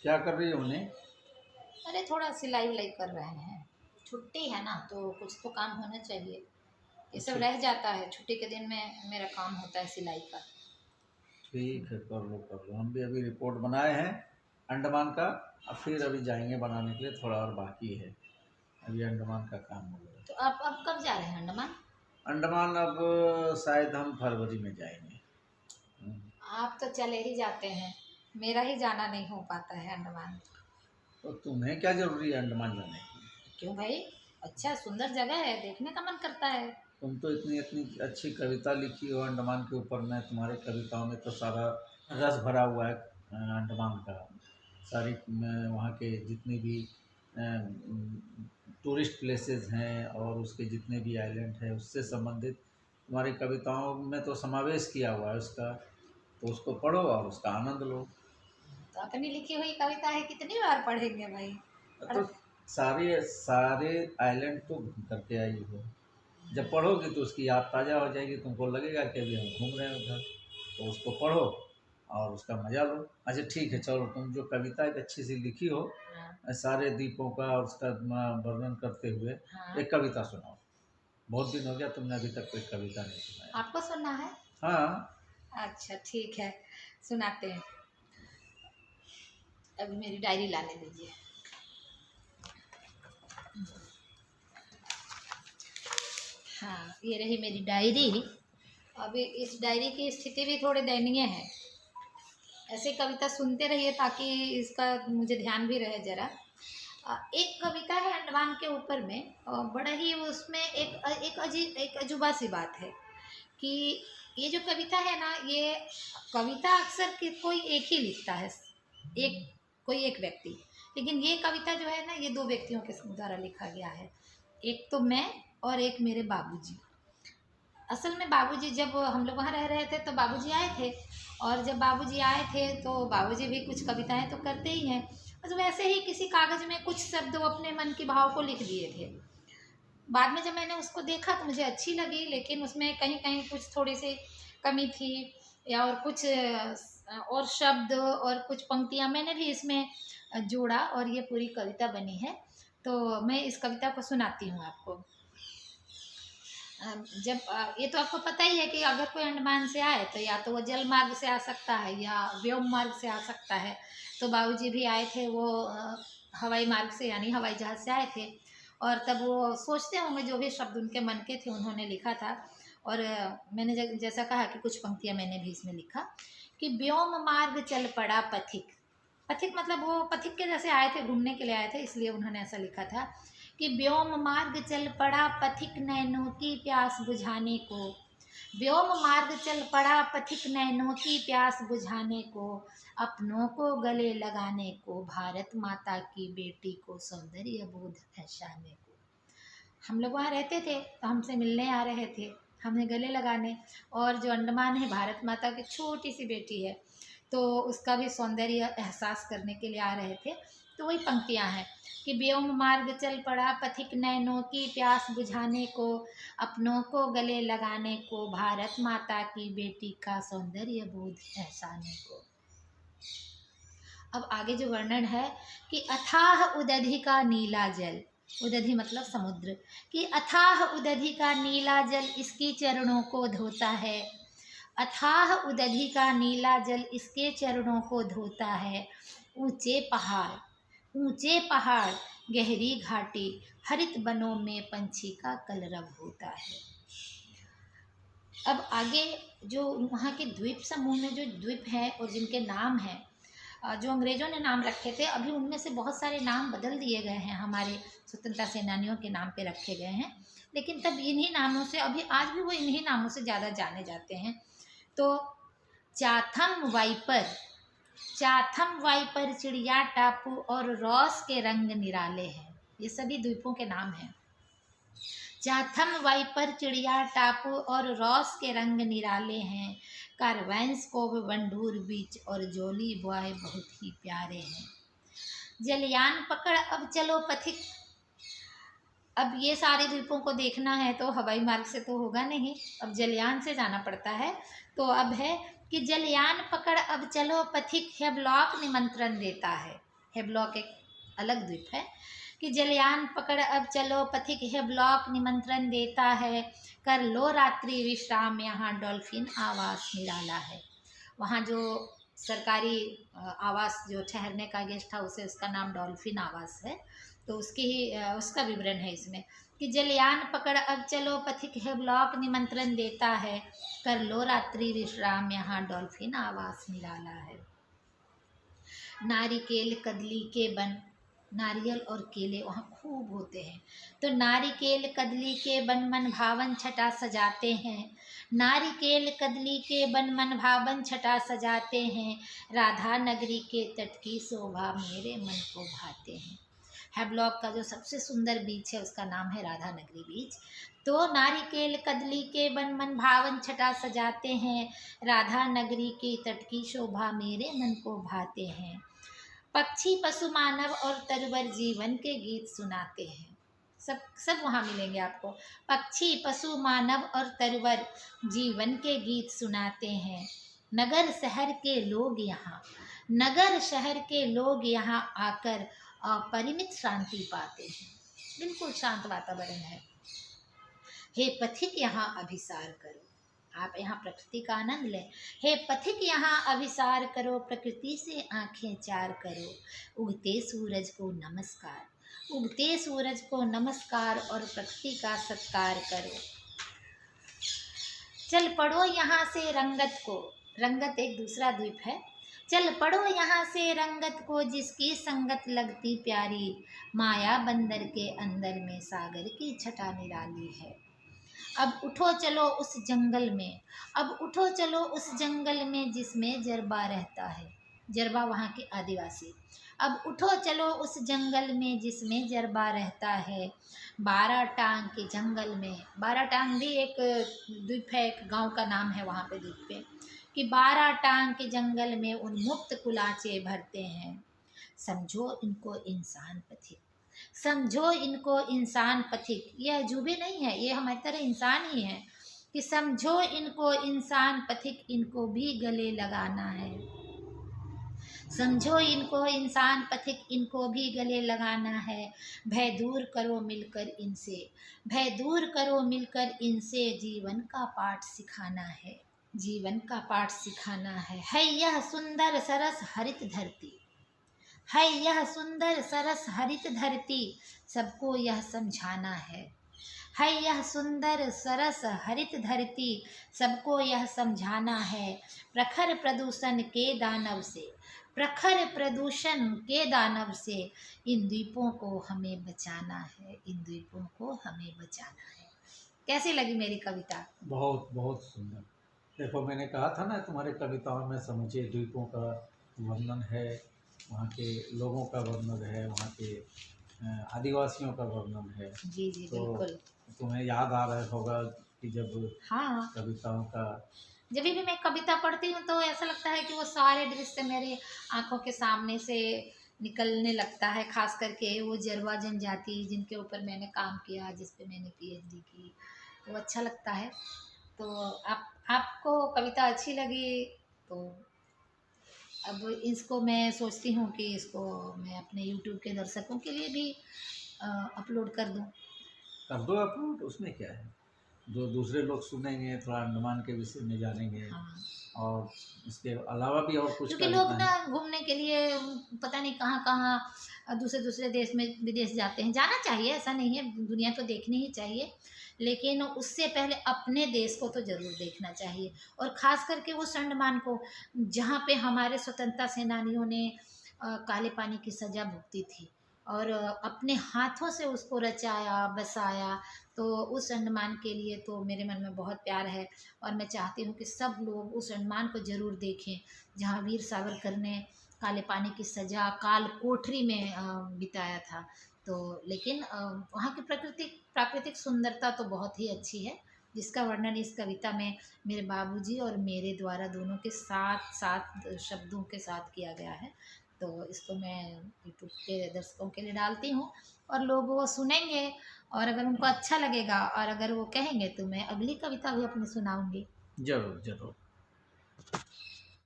क्या कर रही है उन्हें? अरे थोड़ा सिलाई विलाई कर रहे हैं, छुट्टी है ना तो कुछ तो काम होना चाहिए। ये सब अच्छा, रह जाता है, छुट्टी के दिन में मेरा काम होता है सिलाई का। ठीक है, कर लो कर लो। हम भी अभी रिपोर्ट बनाए हैं अंडमान का। अब फिर अभी जाएंगे बनाने के लिए, थोड़ा और बाकी है। अभी अंडमान का काम हो गया। तो आप अब कब जा रहे हैं अंडमान? अंडमान अब शायद हम फरवरी में जाएंगे। आप तो चले ही जाते हैं, मेरा ही जाना नहीं हो पाता है अंडमान। तो तुम्हें क्या जरूरी है अंडमान जाने की? क्यों भाई? अच्छा सुंदर जगह है, देखने का मन करता है। तुम तो इतनी इतनी अच्छी कविता लिखी हो अंडमान के ऊपर में, तुम्हारे कविताओं में तो सारा रस भरा हुआ है अंडमान का। सारी वहाँ के जितनी भी टूरिस्ट प्लेसेस हैं और उसके जितने भी आइलैंड हैं उससे संबंधित तुम्हारी कविताओं में तो समावेश किया हुआ है उसका। तो उसको पढ़ो और उसका आनंद लो। तो अपनी लिखी हुई कविता है, कितनी बार पढ़ेंगे भाई? तो सारे सारे आइलैंड तो घूम करके आई हो। जब पढ़ोगे तो उसकी याद ताज़ा हो जाएगी, तुमको लगेगा कि अभी हम घूम रहे हैं उधर। तो उसको पढ़ो और उसका मज़ा लो। अच्छा ठीक है, चलो तुम जो कविता एक अच्छी सी लिखी हो हाँ सारे द्वीपों का और उसका वर्णन करते हुए, हाँ। एक कविता सुनाओ। बहुत दिन हो गया तुमने अभी तक कोई कविता नहीं सुनाया। आपको सुनना है? हाँ। अच्छा ठीक है, सुनाते हैं। अभी मेरी डायरी लाने दीजिए। हाँ ये रही मेरी डायरी। अभी इस डायरी की स्थिति भी थोड़ी दयनीय है। ऐसे कविता सुनते रहिए ताकि इसका मुझे ध्यान भी रहे जरा। एक कविता है अंडमान के ऊपर में, बड़ा ही उसमें एक अजूबा सी बात है कि ये जो कविता है ना, ये कविता अक्सर कोई एक ही लिखता है, एक कोई एक व्यक्ति। लेकिन ये कविता जो है ना, ये दो व्यक्तियों के द्वारा लिखा गया है। एक तो मैं और एक मेरे बाबूजी। असल में बाबूजी जब हम लोग वहाँ रह रहे थे तो बाबूजी आए थे, और जब बाबूजी आए थे तो बाबूजी भी कुछ कविताएं तो करते ही हैं। बस वैसे ही किसी कागज़ में कुछ शब्द वो अपने मन के भाव को लिख दिए थे। बाद में जब मैंने उसको देखा तो मुझे अच्छी लगी, लेकिन उसमें कहीं कहीं कुछ थोड़ी सी कमी थी, या और कुछ और शब्द और कुछ पंक्तियाँ मैंने भी इसमें जोड़ा, और ये पूरी कविता बनी है। तो मैं इस कविता को सुनाती हूँ आपको। जब ये तो आपको पता ही है कि अगर कोई अंडमान से आए तो या तो वो जल मार्ग से आ सकता है या व्योम मार्ग से आ सकता है। तो बाबूजी भी आए थे, वो हवाई मार्ग से यानी हवाई जहाज़ से आए थे। और तब वो सोचते होंगे जो भी शब्द उनके मन के थे उन्होंने लिखा था। और मैंने जैसा कहा कि कुछ पंक्तियाँ मैंने भी इसमें लिखा कि व्योम मार्ग चल पड़ा पथिक। पथिक मतलब वो पथिक के जैसे आए थे, घूमने के लिए आए थे, इसलिए उन्होंने ऐसा लिखा था कि व्योम मार्ग चल पड़ा पथिक नैनों की प्यास बुझाने को। व्योम मार्ग चल पड़ा पथिक नैनों की प्यास बुझाने को, अपनों को गले लगाने को, भारत माता की बेटी को सौंदर्य बोध पहचाने को। हम लोग वहाँ रहते थे तो हमसे मिलने आ रहे थे, हमें गले लगाने। और जो अंडमान है भारत माता की छोटी सी बेटी है, तो उसका भी सौंदर्य एहसास करने के लिए आ रहे थे। तो वही पंक्तियाँ हैं कि व्योम मार्ग चल पड़ा पथिक नैनों की प्यास बुझाने को, अपनों को गले लगाने को, भारत माता की बेटी का सौंदर्य बोध एहसाने को। अब आगे जो वर्णन है कि अथाह उदधि का नीला जल, उदधि मतलब समुद्र, कि अथाह उदधि का नीला जल इसकी चरणों को धोता है। अथाह उदधि का नीला जल इसके चरणों को धोता है। ऊंचे पहाड़, ऊंचे पहाड़, गहरी घाटी, हरित बनों में पंछी का कलरव होता है। अब आगे जो वहाँ के द्वीप समूह में जो द्वीप हैं और जिनके नाम हैं, जो अंग्रेज़ों ने नाम रखे थे, अभी उनमें से बहुत सारे नाम बदल दिए गए हैं, हमारे स्वतंत्रता सेनानियों के नाम पे रखे गए हैं। लेकिन तब इन्हीं नामों से, अभी आज भी वो इन्हीं नामों से ज़्यादा जाने जाते हैं। तो चाथम वाइपर, चाथम वाइपर, चिड़िया टापू और रॉस के रंग निराले हैं। ये सभी द्वीपों के नाम हैं। चाथम वाइपर, चिड़िया टापू और रॉस के रंग निराले हैं। कारवैंस कोव, वंडूर बीच और जोली बॉय बहुत ही प्यारे हैं। जलयान पकड़ अब चलो पथिक। अब ये सारे द्वीपों को देखना है तो हवाई मार्ग से तो होगा नहीं, अब जलयान से जाना पड़ता है। तो अब है कि जलयान पकड़ अब चलो पथिक, है ब्लॉक निमंत्रण देता है। हेब्लॉक एक अलग द्वीप है। कि जलयान पकड़ अब चलो पथिक हेब्लॉक निमंत्रण देता है, कर लो रात्रि विश्राम यहाँ डॉल्फिन आवास निराला है। वहाँ जो सरकारी आवास जो ठहरने का गेस्ट हाउस है उसका नाम डॉल्फिन आवास है। तो उसकी ही उसका विवरण है इसमें कि जलयान पकड़ अब चलो पथिक हेब्लॉक निमंत्रण देता है, कर लो रात्रि विश्राम यहाँ डॉल्फिन आवास निराला है। नारिकेल कदली के बन, नारियल और केले वहाँ खूब होते हैं। तो नारिकेल कदली के बन मन भावन छटा सजाते हैं, नारिकेल कदली के बन मन भावन छटा सजाते हैं, राधा नगरी के तट की शोभा मेरे मन को भाते हैं। हैवलॉक का जो सबसे सुंदर बीच है उसका नाम है राधा नगरी बीच। तो नारिकेल कदली के बन मन भावन छटा सजाते हैं, राधा नगरी के तट की शोभा मेरे मन को भाते हैं। पक्षी पशु मानव और तरवर जीवन के गीत सुनाते हैं। सब वहाँ मिलेंगे आपको। पक्षी पशु मानव और तरवर जीवन के गीत सुनाते हैं। नगर शहर के लोग यहाँ, नगर शहर के लोग यहाँ आकर अपरिमित शांति पाते हैं। बिल्कुल शांत वातावरण है। हे पथिक यहाँ अभिसार करो, आप यहाँ प्रकृति का आनंद लें। हे पथिक यहाँ अभिसार करो, प्रकृति से आंखें चार करो, उगते सूरज को नमस्कार, उगते सूरज को नमस्कार और प्रकृति का सत्कार करो। चल पड़ो यहाँ से रंगत को, रंगत एक दूसरा द्वीप है। चल पड़ो यहाँ से रंगत को जिसकी संगत लगती प्यारी, माया बंदर के अंदर में सागर की छटा निराली है। अब उठो चलो उस जंगल में, अब उठो चलो उस जंगल में जिसमें जरबा रहता है, जरबा वहाँ के आदिवासी। अब उठो चलो उस जंगल में जिसमें जरबा रहता है, 12 टांग के जंगल में। 12 टांग भी एक द्वीप है, एक गांव का नाम है वहाँ पे द्वीप पे, कि 12 टांग के जंगल में उन्मुक्त कुलाचे भरते हैं। समझो इनको इंसान पथिक, समझो इनको इंसान पथिक। ये अजूबे नहीं है, ये हमारी तरह इंसान ही है। कि समझो इनको इंसान पथिक, इनको भी गले लगाना है। समझो इनको इंसान पथिक, इनको भी गले लगाना है। भय दूर करो मिलकर इनसे, भय दूर करो मिलकर इनसे, जीवन का पाठ सिखाना है, जीवन का पाठ सिखाना है यह सुंदर सरस हरित धरती, है यह सुंदर सरस हरित धरती, सबको यह समझाना है यह सुंदर सरस हरित धरती, सबको यह समझाना है। प्रखर प्रदूषण के दानव से, प्रखर प्रदूषण के दानव से, इन द्वीपों को हमें बचाना है, इन द्वीपों को हमें बचाना है। कैसी लगी मेरी कविता? बहुत बहुत सुंदर। देखो मैंने कहा था ना तुम्हारे कविताओं में समुचे द्वीपों का वर्णन है, वहाँ के लोगों का वर्णन है, वहाँ के आदिवासियों का वर्णन है। जी जी तो बिल्कुल। तुम्हें याद आ रहा होगा कि जब हाँ, कविताओं का, जब भी मैं कविता पढ़ती हूँ तो ऐसा लगता है कि वो सारे दृश्य मेरे आंखों के सामने से निकलने लगता है। खास करके वो जरवा जनजाति जिनके ऊपर मैंने काम किया, जिस पे मैंने पीएचडी की, तो अच्छा लगता है। तो आपको कविता अच्छी लगी तो अब इसको मैं सोचती हूँ कि इसको मैं अपने यूट्यूब के दर्शकों के लिए भी अपलोड कर दूँ। कर दो अपलोड, उसमें क्या है। जो दूसरे लोग सुनेंगे, थोड़ा अंडमान के विषय में जानेंगे। हाँ, और इसके अलावा भी और कुछ क्योंकि का लोग लिखना ना है। घूमने के लिए पता नहीं कहाँ कहाँ दूसरे दूसरे देश में विदेश जाते हैं। जाना चाहिए, ऐसा नहीं है, दुनिया तो देखनी ही चाहिए, लेकिन उससे पहले अपने देश को तो ज़रूर देखना चाहिए। और ख़ास करके वो अंडमान को, जहाँ पे हमारे स्वतंत्रता सेनानियों ने काले पानी की सज़ा भुगती थी और अपने हाथों से उसको रचाया बसाया। तो उस अंडमान के लिए तो मेरे मन में बहुत प्यार है और मैं चाहती हूँ कि सब लोग उस अंडमान को ज़रूर देखें जहाँ वीर सावरकर ने काले पानी की सज़ा काल कोठरी में बिताया था। तो लेकिन वहाँ की प्राकृतिक सुंदरता तो बहुत ही अच्छी है, जिसका वर्णन इस कविता में मेरे बाबूजी और मेरे द्वारा दोनों के साथ साथ शब्दों के साथ किया गया है। तो इसको मैं यूट्यूब के दर्शकों के लिए डालती हूँ और लोग वो सुनेंगे और अगर उनको अच्छा लगेगा और अगर वो कहेंगे तो मैं अगली कविता भी अपनी सुनाऊंगी। जरूर जरूर।